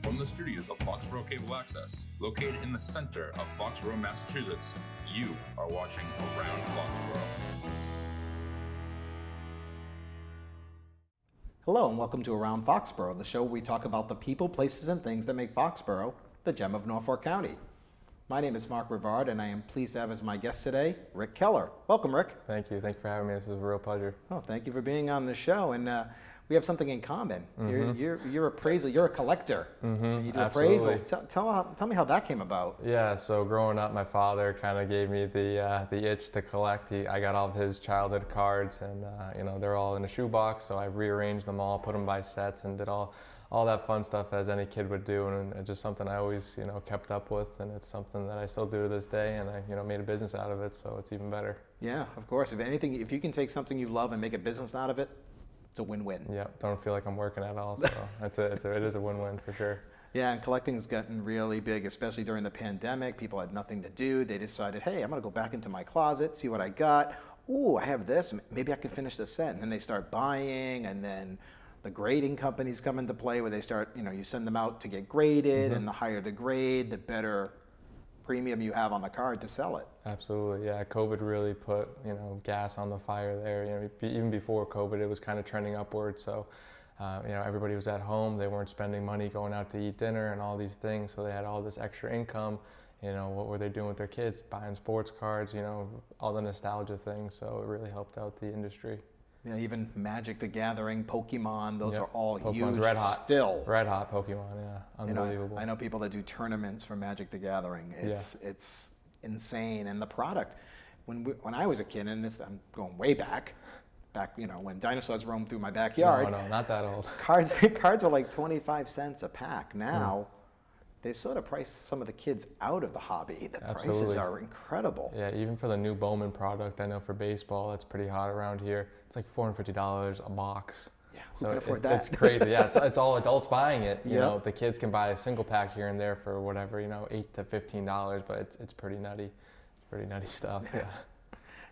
From the studios of Foxboro Cable Access, located in the center of Foxborough, Massachusetts, you are watching Around Foxborough. Hello and welcome to Around Foxborough, the show where we talk about the people, places, and things that make Foxborough the gem of Norfolk County. My name is Mark Rivard, and I am pleased to have as my guest today, Rick Keller. Welcome, Rick. Thank you. Thank you for having me. This is a real pleasure. Oh, thank you for being on the show. And we have something in common. Mm-hmm. You're appraisal. You're a collector. Mm-hmm. You do Absolutely. appraisals. Tell me how that came about. Yeah. So growing up, my father kind of gave me the itch to collect. I got all of his childhood cards, and they're all in a shoebox. So I rearranged them all, put them by sets, and did all that fun stuff as any kid would do, and it's just something I always kept up with, and it's something that I still do to this day, and I made a business out of it, so it's even better. Yeah, of course. If you can take something you love and make a business out of it, it's a win-win. Yeah, don't feel like I'm working at all, so it is a win-win for sure. Yeah, and collecting's gotten really big, especially during the pandemic. People had nothing to do. They decided, hey, I'm gonna go back into my closet, see what I got. Ooh, I have this. Maybe I can finish this set. And then they start buying, and then the grading companies come into play where they start, you send them out to get graded, and the higher the grade, the better premium you have on the card to sell it. Absolutely, yeah. COVID really put, gas on the fire there. Even before COVID, it was kind of trending upward. So, everybody was at home. They weren't spending money going out to eat dinner and all these things. So they had all this extra income. What were they doing with their kids? Buying sports cards, all the nostalgia things. So it really helped out the industry. Yeah, even Magic the Gathering, Pokemon, those are all Pokemon's huge red hot. still. Red hot Pokemon, yeah. Unbelievable. I know people that do tournaments for Magic the Gathering. It's insane. And the product, when I was a kid, and I'm going way back, when dinosaurs roamed through my backyard. No, not that old. Cards are like 25 cents a pack. Now, they sort of price some of the kids out of the hobby. The prices are incredible. Yeah, even for the new Bowman product, I know for baseball, it's pretty hot around here. It's like $450 a box. Yeah, who so can afford that? It's crazy. Yeah, it's all adults buying it. Yep. The kids can buy a single pack here and there for whatever, $8 to $15, but it's pretty nutty. It's pretty nutty stuff. Yeah.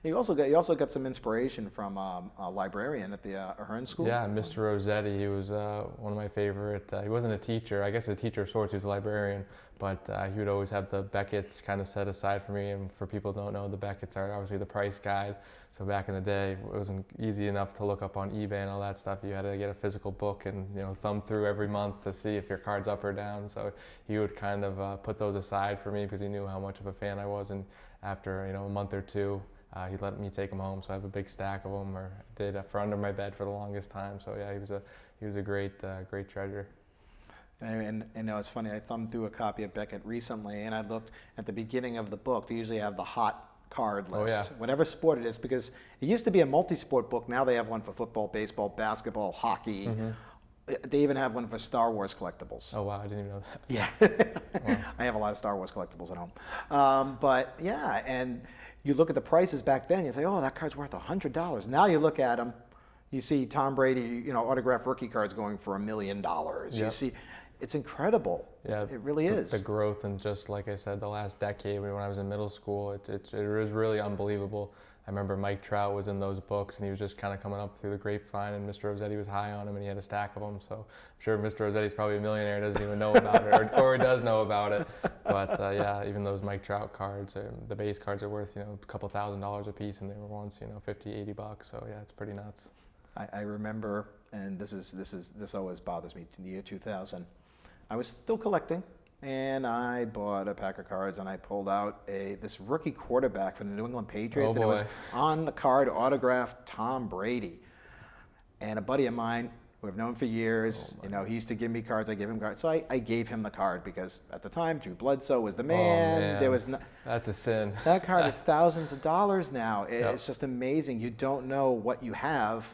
You also got some inspiration from a librarian at the Ahern School. Yeah, Mr. Rossetti. He was one of my favorite. He wasn't a teacher. I guess a teacher of sorts. He was a librarian, but he would always have the Beckett's kind of set aside for me. And for people who don't know, the Beckett's are obviously the price guide. So back in the day, it wasn't easy enough to look up on eBay and all that stuff. You had to get a physical book and thumb through every month to see if your card's up or down. So he would kind of put those aside for me because he knew how much of a fan I was. And after a month or two, he let me take them home, so I have a big stack of them, or did for under my bed for the longest time. So yeah, he was a great treasure. And it's funny. I thumbed through a copy of Beckett recently, and I looked at the beginning of the book. They usually have the hot card list, whatever sport it is, because it used to be a multi-sport book. Now they have one for football, baseball, basketball, hockey. They even have one for Star Wars collectibles. Oh wow, I didn't even know that. Yeah, Wow. I have a lot of Star Wars collectibles at home. But yeah, and you look at the prices back then, you say, oh, that card's worth $100. Now you look at them, you see Tom Brady, autographed rookie cards going for $1 million. Yep. You see, it's incredible. Yeah, it really is. The growth in just, like I said, the last decade when I was in middle school, it was really unbelievable. I remember Mike Trout was in those books, and he was just kind of coming up through the grapevine, and Mr. Rossetti was high on him, and he had a stack of them. So I'm sure Mr. Rossetti's probably a millionaire, doesn't even know about it, or he does know about it. But yeah, even those Mike Trout cards, the base cards are worth a couple $1,000s a piece, and they were once $50, $80. So yeah, it's pretty nuts. I remember, and this always bothers me. In the year 2000, I was still collecting. And I bought a pack of cards, and I pulled out this rookie quarterback for the New England Patriots, and it was on the card autographed Tom Brady. And a buddy of mine who I've known for years, he used to give me cards. I gave him cards, so I gave him the card because at the time Drew Bledsoe was the man. Oh, man. There was that's a sin. That card is thousands of dollars now. It's just amazing. You don't know what you have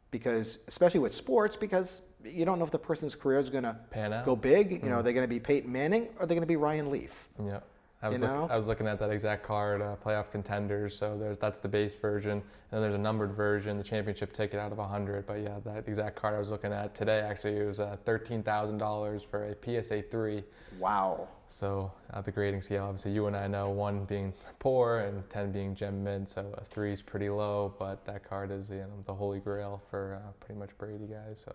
because, especially with sports, because you don't know if the person's career is going to go big. Are they going to be Peyton Manning or are they going to be Ryan Leaf? Yeah. I was looking at that exact card, playoff contenders. So that's the base version, and then there's a numbered version, the championship ticket out of 100. But yeah, that exact card I was looking at today, actually, it was $13,000 for a PSA 3. Wow. So the grading scale, obviously, you and I know 1 being poor and 10 being gem mid. So a 3 is pretty low, but that card is the holy grail for pretty much Brady guys. So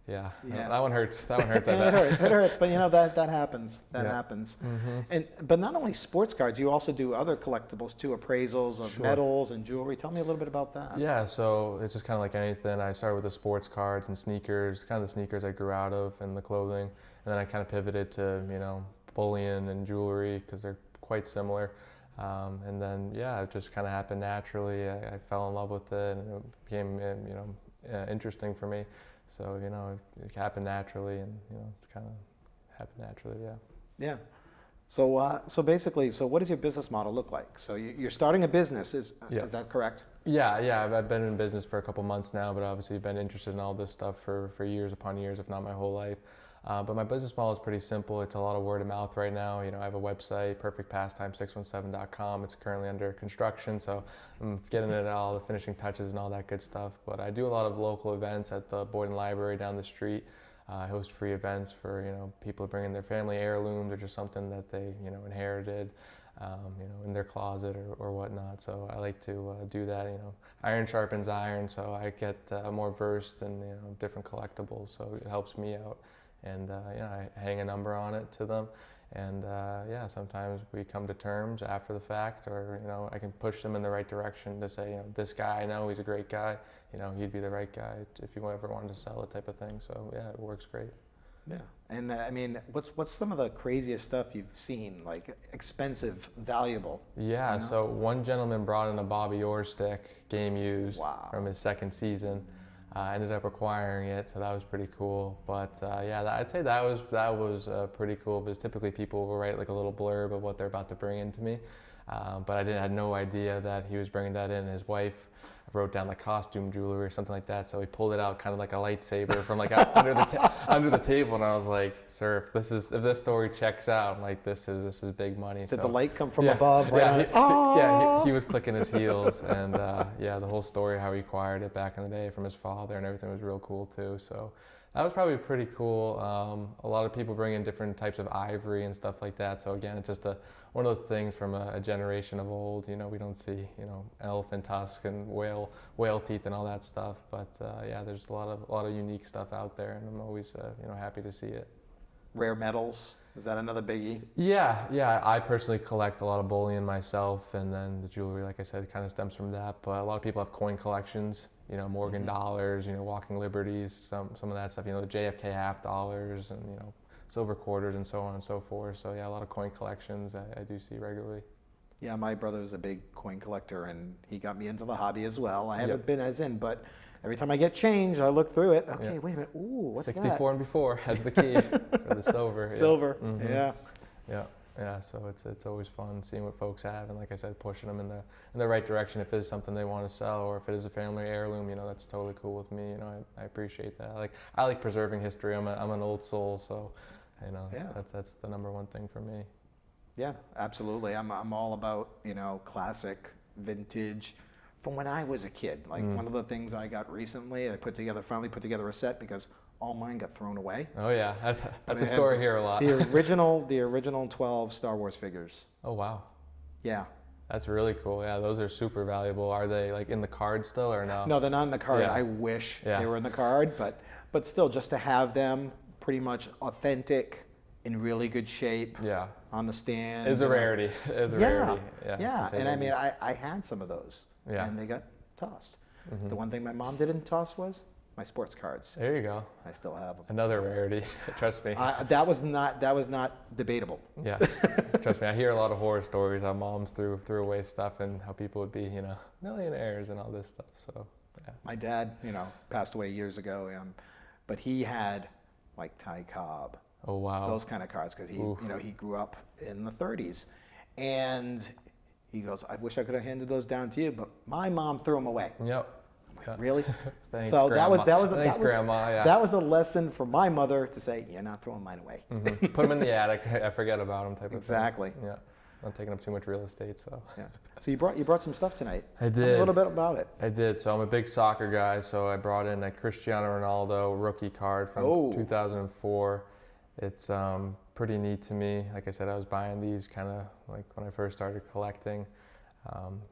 Yeah, Yeah. that one hurts. That one hurts. I Yeah, bet. it hurts, but that happens. That Yeah. happens. Mm-hmm. But not only sports cards, you also do other collectibles too, appraisals of Sure. medals and jewelry. Tell me a little bit about that. Yeah, so it's just kind of like anything. I started with the sports cards and sneakers, kind of the sneakers I grew out of and the clothing. And then I kind of pivoted to, bullion and jewelry because they're quite similar. And then, yeah, it just kind of happened naturally. I fell in love with it and it became, interesting for me. So, it happened naturally and, it kind of happened naturally, yeah. Yeah. So basically, what does your business model look like? So you're starting a business, is that correct? Yeah, I've been in business for a couple months now, but obviously been interested in all this stuff for years upon years, if not my whole life. But my business model is pretty simple. It's a lot of word of mouth right now. I have a website, perfectpastime617.com. It's currently under construction, so I'm getting it all, the finishing touches and all that good stuff. But I do a lot of local events at the Boyden Library down the street. I host free events for people bringing their family heirlooms or just something that they inherited, in their closet or whatnot. So I like to do that. Iron sharpens iron, so I get more versed in different collectibles. So it helps me out. And I hang a number on it to them, and sometimes we come to terms after the fact, or I can push them in the right direction to say, this guy I know, he's a great guy, he'd be the right guy if you ever wanted to sell it, type of thing. So yeah, it works great. Yeah, and I mean, what's some of the craziest stuff you've seen, like expensive, valuable? Yeah, so one gentleman brought in a Bobby Orr stick, game used, Wow. from his second season. I ended up acquiring it, so that was pretty cool. But I'd say that was pretty cool, because typically people will write like a little blurb of what they're about to bring into me. But I had no idea that he was bringing that in. His wife wrote down like costume jewelry or something like that, so he pulled it out kind of like a lightsaber from like under the table, and I was like, sir, if this story checks out, I'm like, this is big money. Did the light come from above? Right he was clicking his heels, and the whole story how he acquired it back in the day from his father and everything was real cool too. So that was probably pretty cool. A lot of people bring in different types of ivory and stuff like that. So again, it's just one of those things from a generation of old. We don't see elephant tusk and whale teeth and all that stuff. But there's a lot of unique stuff out there, and I'm always happy to see it. Rare metals, is that another biggie? Yeah. I personally collect a lot of bullion myself, and then the jewelry, like I said, kind of stems from that. But a lot of people have coin collections. Morgan dollars, walking liberties, some of that stuff, the JFK half dollars and, silver quarters and so on and so forth. So yeah, a lot of coin collections I do see regularly. Yeah, my brother's a big coin collector, and he got me into the hobby as well. I haven't been as in, but every time I get change, I look through it. Okay, wait a minute. Ooh, what's 64 that? 64 and before has the key for the silver. Silver, Mm-hmm. Yeah. Yeah, so it's always fun seeing what folks have, and like I said, pushing them in the right direction if it is something they want to sell, or if it is a family heirloom. That's totally cool with me. I appreciate that. I like preserving history. I'm an old soul, so that's the number one thing for me. Yeah, absolutely. I'm all about classic, vintage, from when I was a kid. One of the things I got recently, I finally put together a set because all mine got thrown away. Oh yeah, that's a story here a lot. The original 12 Star Wars figures. Oh wow. Yeah. That's really cool. Yeah, those are super valuable. Are they in the card still or no? No, they're not in the card. Yeah. I wish they were in the card, but still, just to have them pretty much authentic, in really good shape. Yeah. On the stand. Is a rarity. Rarity. Yeah. And I mean, I had some of those. Yeah. And they got tossed. Mm-hmm. The one thing my mom didn't toss was my sports cards. There you go. I still have them. Another rarity. Trust me. That was not debatable. Yeah. Trust me. I hear a lot of horror stories how moms threw away stuff and how people would be, millionaires and all this stuff. So, yeah. My dad, passed away years ago, but he had like Ty Cobb. Oh wow. Those kind of cards, because he grew up in the 30s, and he goes, I wish I could have handed those down to you, but my mom threw them away. Yep. Like, really? Thanks, so Grandma. Grandma. Yeah. That was a lesson for my mother to say, you're not throwing mine away. Mm-hmm. Put them in the attic. I forget about them. Exactly. Of thing. Yeah. Not taking up too much real estate. So. Yeah. So you brought some stuff tonight. I did. Tell me a little bit about it. I did. So I'm a big soccer guy. So I brought in a Cristiano Ronaldo rookie card from 2004. It's pretty neat to me. Like I said, I was buying these kind of like when I first started collecting.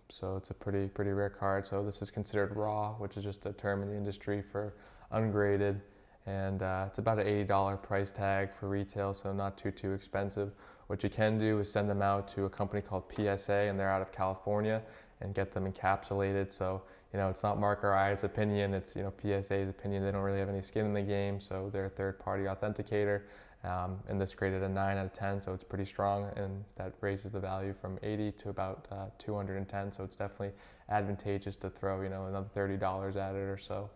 So it's a pretty rare card. So this is considered raw, which is just a term in the industry for ungraded. and it's about an $80 price tag for retail, so not too expensive. What you can do is send them out to a company called PSA, and they're out of California, and get them encapsulated. So it's not Mark or I's opinion, it's PSA's opinion. They don't really have any skin in the game, so they're a third-party authenticator. And this graded a 9 out of 10, so it's pretty strong, and that raises the value from 80 to about 210. So it's definitely advantageous to throw another $30 at it or so.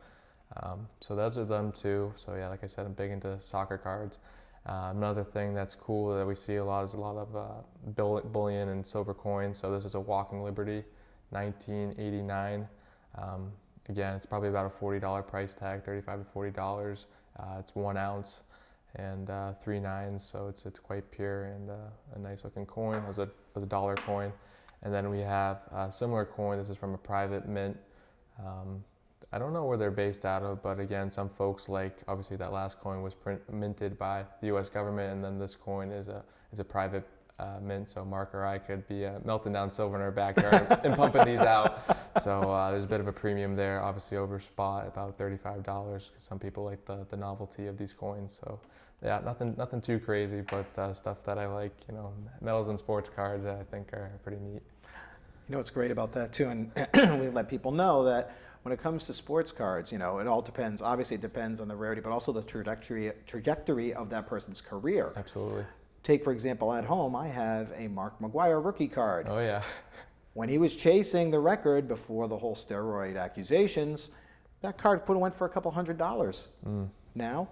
So those are them too. So yeah, like I said, I'm big into soccer cards. Another thing that's cool that we see a lot is a lot of bullion and silver coins. So this is a Walking Liberty, 1989. Again, it's probably about a $40 price tag, $35 to $40. It's 1 ounce and 3 nines, so it's quite pure and a nice looking coin. It was a dollar coin. And then we have a similar coin. This is from a private mint. I don't know where they're based out of, but again, some folks obviously that last coin was minted by the U.S. government, and then this coin is a private mint, so Mark or I could be melting down silver in our backyard and pumping these out. So there's a bit of a premium there, obviously over spot, about $35, because some people like the novelty of these coins. So yeah, nothing too crazy, but stuff that I like. Metals and sports cards that I think are pretty neat. What's great about that too, and we let people know that when it comes to sports cards, it all depends. Obviously, it depends on the rarity, but also the trajectory of that person's career. Absolutely. Take, for example, at home, I have a Mark McGwire rookie card. Oh, yeah. When he was chasing the record before the whole steroid accusations, that card went for a couple $100. Now,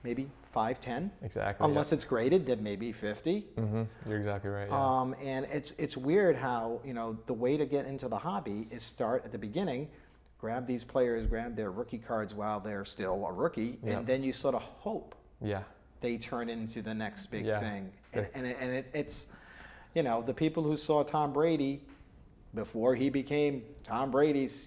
maybe 5, 10. Exactly. Unless it's graded, then maybe 50. You're exactly right. Yeah. And it's weird how, the way to get into the hobby is start at the beginning, grab these players, grab their rookie cards while they're still a rookie, and then you sort of hope. Yeah. They turn into the next big thing. And it's, the people who saw Tom Brady before he became Tom Brady's,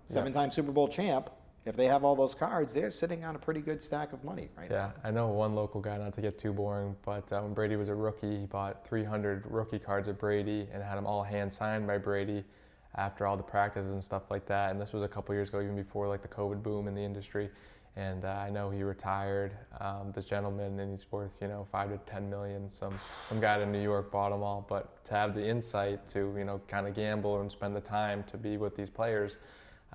7-time Super Bowl champ, if they have all those cards, they're sitting on a pretty good stack of money right now. Yeah, I know one local guy, not to get too boring, but when Brady was a rookie, he bought 300 rookie cards of Brady and had them all hand-signed by Brady after all the practices and stuff like that. And this was a couple years ago, even before the COVID boom in the industry. And I know he retired, this gentleman, and he's worth, 5 to 10 million. Some guy in New York bought them all, but to have the insight to, kind of gamble and spend the time to be with these players,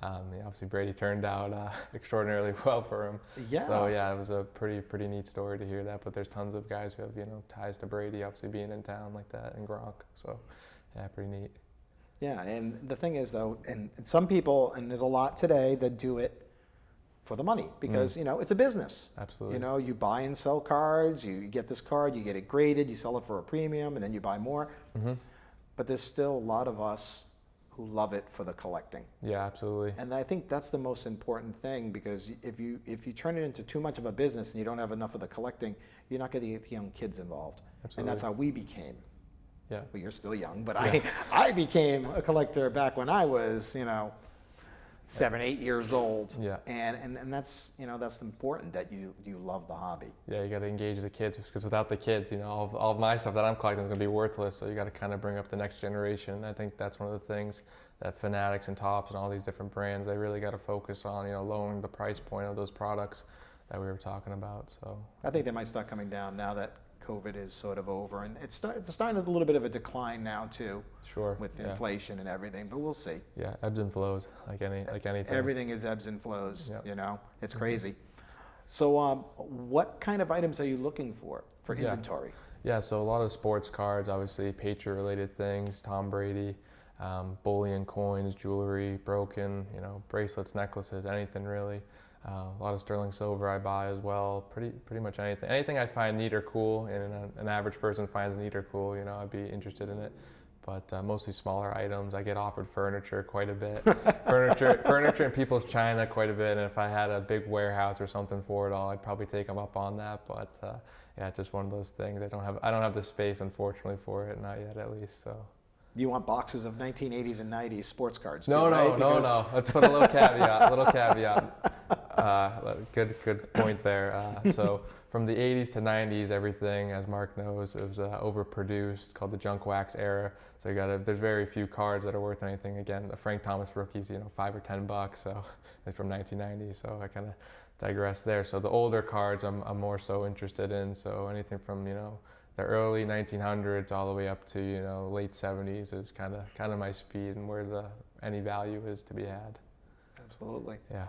obviously Brady turned out extraordinarily well for him. Yeah. So yeah, it was a pretty neat story to hear that. But there's tons of guys who have, ties to Brady, obviously being in town like that, and Gronk. So yeah, pretty neat. Yeah, and the thing is though, and some people, and there's a lot today that do it for the money, because it's a business. Absolutely. You buy and sell cards. You get this card, you get it graded, you sell it for a premium, and then you buy more. But there's still a lot of us who love it for the collecting. Yeah, absolutely. And I think that's the most important thing, because if you turn it into too much of a business and you don't have enough of the collecting, you're not going to get the young kids involved. Absolutely. And that's how we became. Yeah. Well, you're still young, but I became a collector back when I was 7, 8 years old. Yeah. And that's that's important, that you love the hobby. Yeah, you got to engage the kids, because without the kids, all of my stuff that I'm collecting is going to be worthless. So you got to kind of bring up the next generation. And I think that's one of the things that Fanatics and Topps and all these different brands, they really got to focus on, lowering the price point of those products that we were talking about. So I think they might start coming down now that COVID is sort of over, and it's starting a little bit of a decline now too. Sure. With inflation and everything, but we'll see. Yeah, ebbs and flows, like anything. Everything is ebbs and flows. Yep. It's crazy. So, what kind of items are you looking for inventory? Yeah, so a lot of sports cards, obviously Patriot-related things, Tom Brady, bullion, coins, jewelry, broken, bracelets, necklaces, anything really. A lot of sterling silver I buy as well. Pretty much anything. Anything I find neat or cool, and an average person finds neat or cool, I'd be interested in it. But mostly smaller items. I get offered furniture quite a bit. furniture in people's china quite a bit. And if I had a big warehouse or something for it all, I'd probably take them up on that. But yeah, it's just one of those things. I don't have the space, unfortunately, for it. Not yet, at least. So. You want boxes of 1980s and 90s sports cards too, No. Let's put a little caveat. Good point there. So from the 80s to 90s, everything, as Mark knows, it was overproduced, called the junk wax era. So there's very few cards that are worth anything. Again, the Frank Thomas rookies, $5 or $10. So it's from 1990. So I kind of digress there. So the older cards I'm more so interested in. So anything from, you know, the early 1900s all the way up to, you know, late 70s is kind of my speed and where any value is to be had. Absolutely. Yeah.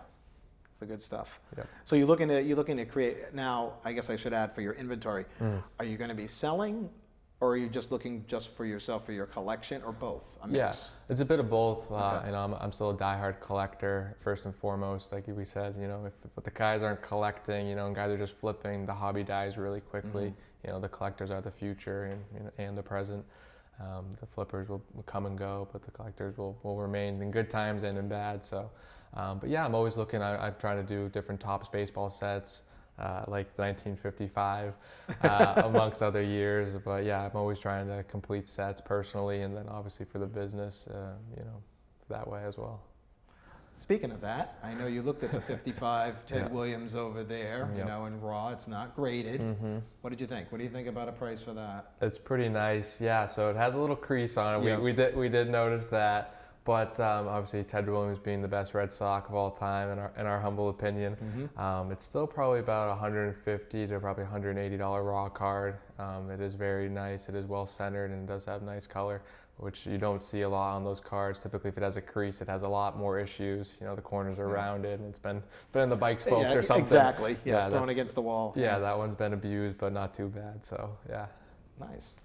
It's the good stuff. Yep. So you're looking to create, now I guess I should add, for your inventory, are you going to be selling, or are you just looking just for yourself, for your collection, or both? Yes, it's a bit of both. Okay. And I'm still a diehard collector first and foremost. Like we said, you know, if the guys aren't collecting, you know, and guys are just flipping, the hobby dies really quickly. You know, the collectors are the future and the present. The flippers will come and go, but the collectors will remain in good times and in bad. So, but yeah, I'm always looking. I'm trying to do different Topps baseball sets, like 1955, amongst other years. But yeah, I'm always trying to complete sets personally, and then obviously for the business, you know, that way as well. Speaking of that, I know you looked at the 55 Ted Williams over there, you know, in raw. It's not graded. What did you think? What do you think about a price for that? It's pretty nice, yeah. So it has a little crease on it. Yes. We did notice that, but obviously Ted Williams being the best Red Sox of all time, in our humble opinion, it's still probably about $150 to probably $180 raw card. It is very nice. It is well centered and it does have nice color, which you don't see a lot on those cards. Typically, if it has a crease, it has a lot more issues. You know, the corners are rounded, and it's been in the bike spokes or something. Exactly. Yes, thrown against the wall. Yeah, that one's been abused, but not too bad. So yeah. Nice.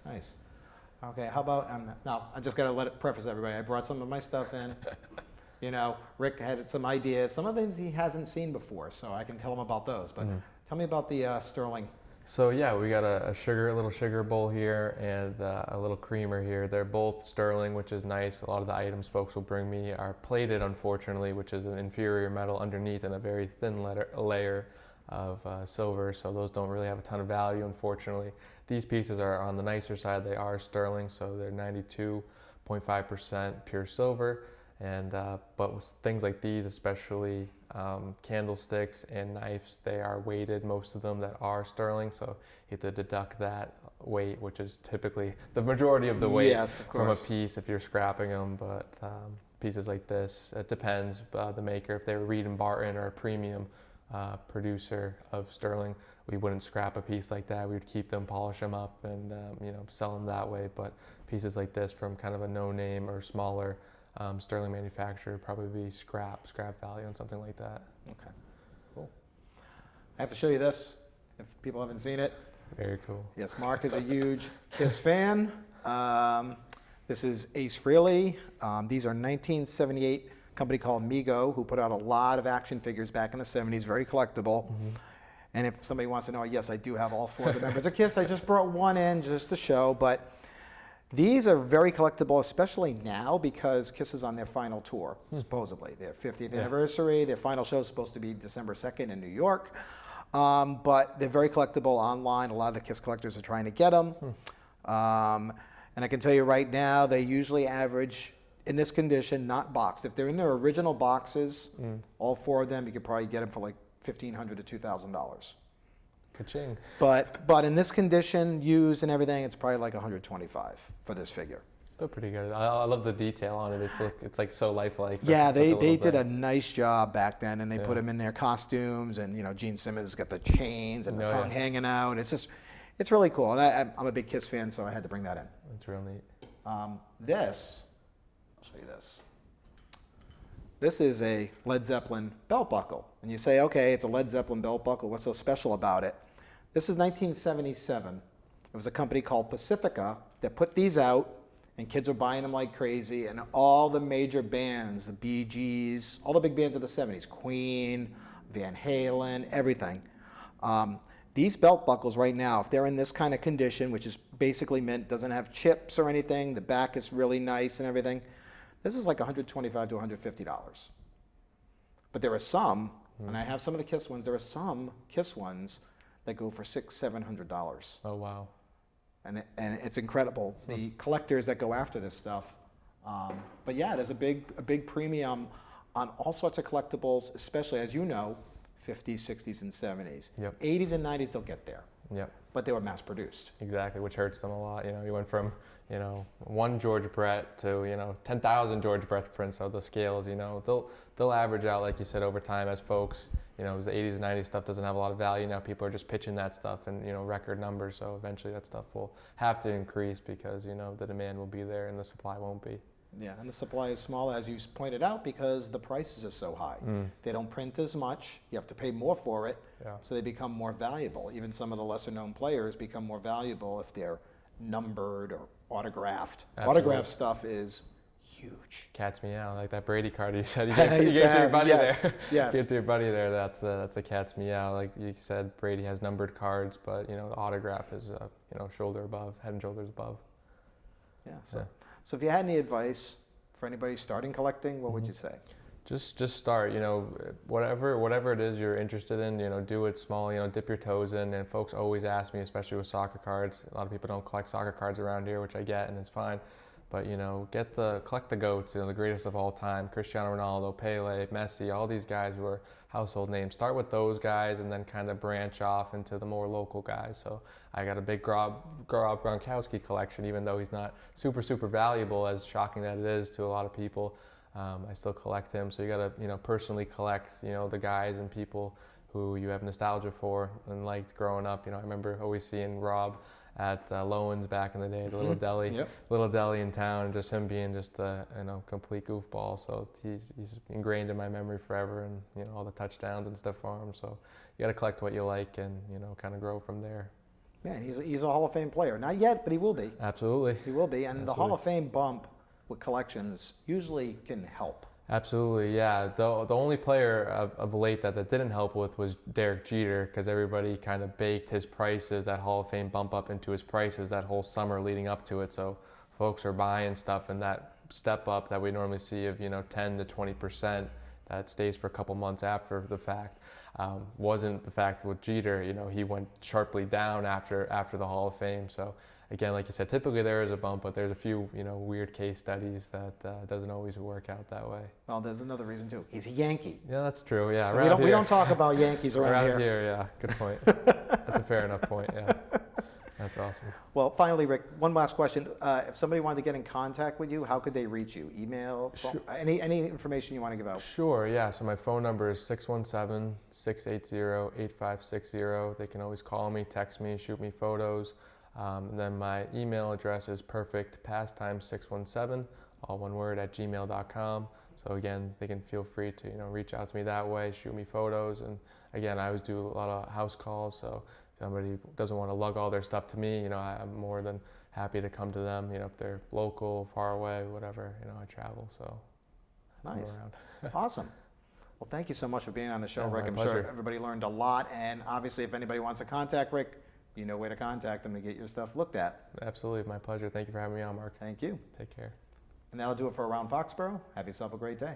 Okay, how about, now I just got to let it preface everybody. I brought some of my stuff in. You know, Rick had some ideas. Some of them he hasn't seen before, so I can tell him about those. But tell me about the Sterling. So yeah, we got a little sugar bowl here and a little creamer here. They're both sterling, which is nice. A lot of the items folks will bring me are plated, unfortunately, which is an inferior metal underneath and a very thin layer of silver. So those don't really have a ton of value, unfortunately. These pieces are on the nicer side. They are sterling, so they're 92.5% pure silver. And but with things like these, especially candlesticks and knives, they are weighted, most of them that are sterling, so you have to deduct that weight, which is typically the majority of the weight from a piece if you're scrapping them. But pieces like this, it depends the maker. If they were Reed and Barton or a premium producer of sterling, we wouldn't scrap a piece like that. We would keep them, polish them up, and you know, sell them that way. But pieces like this from kind of a no-name or smaller sterling manufacturer probably be scrap value on something like that. Okay, cool. I have to show you this if people haven't seen it. Very cool. Yes, Mark is a huge Kiss fan. This is Ace Frehley. These are 1978 company called Mego, who put out a lot of action figures back in the 70s, very collectible. And if somebody wants to know, yes, I do have all 4 of the members of Kiss. I just brought one in just to show, but these are very collectible, especially now because Kiss is on their final tour, supposedly. Their 50th anniversary, their final show is supposed to be December 2nd in New York. But they're very collectible online. A lot of the Kiss collectors are trying to get them. And I can tell you right now, they usually average, in this condition, not boxed. If they're in their original boxes, all 4 of them, you could probably get them for like $1,500 to $2,000. Ka-ching. But in this condition, used and everything, it's probably like $125 for this figure. Still pretty good. I love the detail on it. It's like so lifelike. Yeah, they did a nice job back then, and they put them in their costumes, and you know, Gene Simmons got the chains and the tongue hanging out. It's really cool, and I'm a big Kiss fan, so I had to bring that in. That's real neat. I'll show you this. This is a Led Zeppelin belt buckle, and you say, okay, it's a Led Zeppelin belt buckle. What's so special about it? This is 1977. It was a company called Pacifica that put these out, and kids were buying them like crazy, and all the major bands, the Bee Gees, all the big bands of the 70s, Queen, Van Halen, everything. These belt buckles right now, if they're in this kind of condition, which is basically meant doesn't have chips or anything, the back is really nice and everything, this is like $125 to $150. But there are some, and I have some of the Kiss ones, there are some Kiss ones that go for $600-700. Oh wow! And it's incredible, the collectors that go after this stuff. But yeah, there's a big premium on all sorts of collectibles, especially, as you know, 50s, 60s, and 70s. 80s and 90s, they'll get there. But they were mass produced. Exactly, which hurts them a lot. You know, you went from, you know, 1 George Brett to, you know, 10,000 George Brett prints. So the scales, you know, they'll average out, like you said, over time as folks, you know, it was the 80s and 90s, stuff doesn't have a lot of value. Now people are just pitching that stuff in, you know, record numbers. So eventually that stuff will have to increase because, you know, the demand will be there and the supply won't be. Yeah, and the supply is small, as you pointed out, because the prices are so high. They don't print as much. You have to pay more for it, so they become more valuable. Even some of the lesser-known players become more valuable if they're numbered or autographed. Absolutely. Autographed stuff is huge. Cat's meow, like that Brady card you said. You gave it to your buddy there. Yes. Give it to your buddy there. That's the cat's meow. Like you said, Brady has numbered cards, but you know the autograph is you know, shoulder above, head and shoulders above. Yeah. So if you had any advice for anybody starting collecting, what would you say? Just start, you know, whatever it is you're interested in, you know, do it small, you know, dip your toes in. And folks always ask me, especially with soccer cards, a lot of people don't collect soccer cards around here, which I get, and it's fine. But, you know, collect the GOATs, you know, the greatest of all time, Cristiano Ronaldo, Pele, Messi, all these guys who are household names. Start with those guys and then kind of branch off into the more local guys. So I got a big Rob Gronkowski collection, even though he's not super valuable, as shocking that it is to a lot of people. I still collect him. So you got to, you know, personally collect, you know, the guys and people who you have nostalgia for and liked growing up. You know, I remember always seeing Rob at Lowen's back in the day, the little deli, little deli in town, and just him being just a, you know, complete goofball. So he's ingrained in my memory forever, and you know, all the touchdowns and stuff for him. So you got to collect what you like and, you know, kind of grow from there. Yeah, he's a Hall of Fame player. Not yet, but he will be. Absolutely. He will be, and the Hall of Fame bump with collections usually can help. Absolutely, yeah. The only player of late that didn't help with was Derek Jeter, because everybody kind of baked his prices, that Hall of Fame bump up into his prices that whole summer leading up to it. So folks are buying stuff, and that step up that we normally see of, you know, 10 to 20% that stays for a couple months after the fact wasn't the fact with Jeter. You know, he went sharply down after the Hall of Fame. So again, like you said, typically there is a bump, but there's a few, you know, weird case studies that doesn't always work out that way. Well, there's another reason too. He's a Yankee. Yeah, that's true. Yeah, so we don't talk about Yankees around here. Yeah, good point. That's a fair enough point. Yeah, that's awesome. Well, finally, Rick, one last question. If somebody wanted to get in contact with you, how could they reach you? Email, phone, any information you want to give out? Sure. Yeah. So my phone number is 617-680-8560. They can always call me, text me, shoot me photos. And then my email address is perfectpastime617, all one word, @gmail.com. So again, they can feel free to, you know, reach out to me that way, shoot me photos. And again, I always do a lot of house calls. So if somebody doesn't want to lug all their stuff to me, you know, I'm more than happy to come to them, you know, if they're local, far away, whatever, you know, I travel. So nice. Awesome. Well, thank you so much for being on the show, Rick. I'm pleasure. sure everybody learned a lot. And obviously, if anybody wants to contact Rick, you know where to contact them to get your stuff looked at. Absolutely. My pleasure. Thank you for having me on, Mark. Thank you. Take care. And that'll do it for Around Foxborough. Have yourself a great day.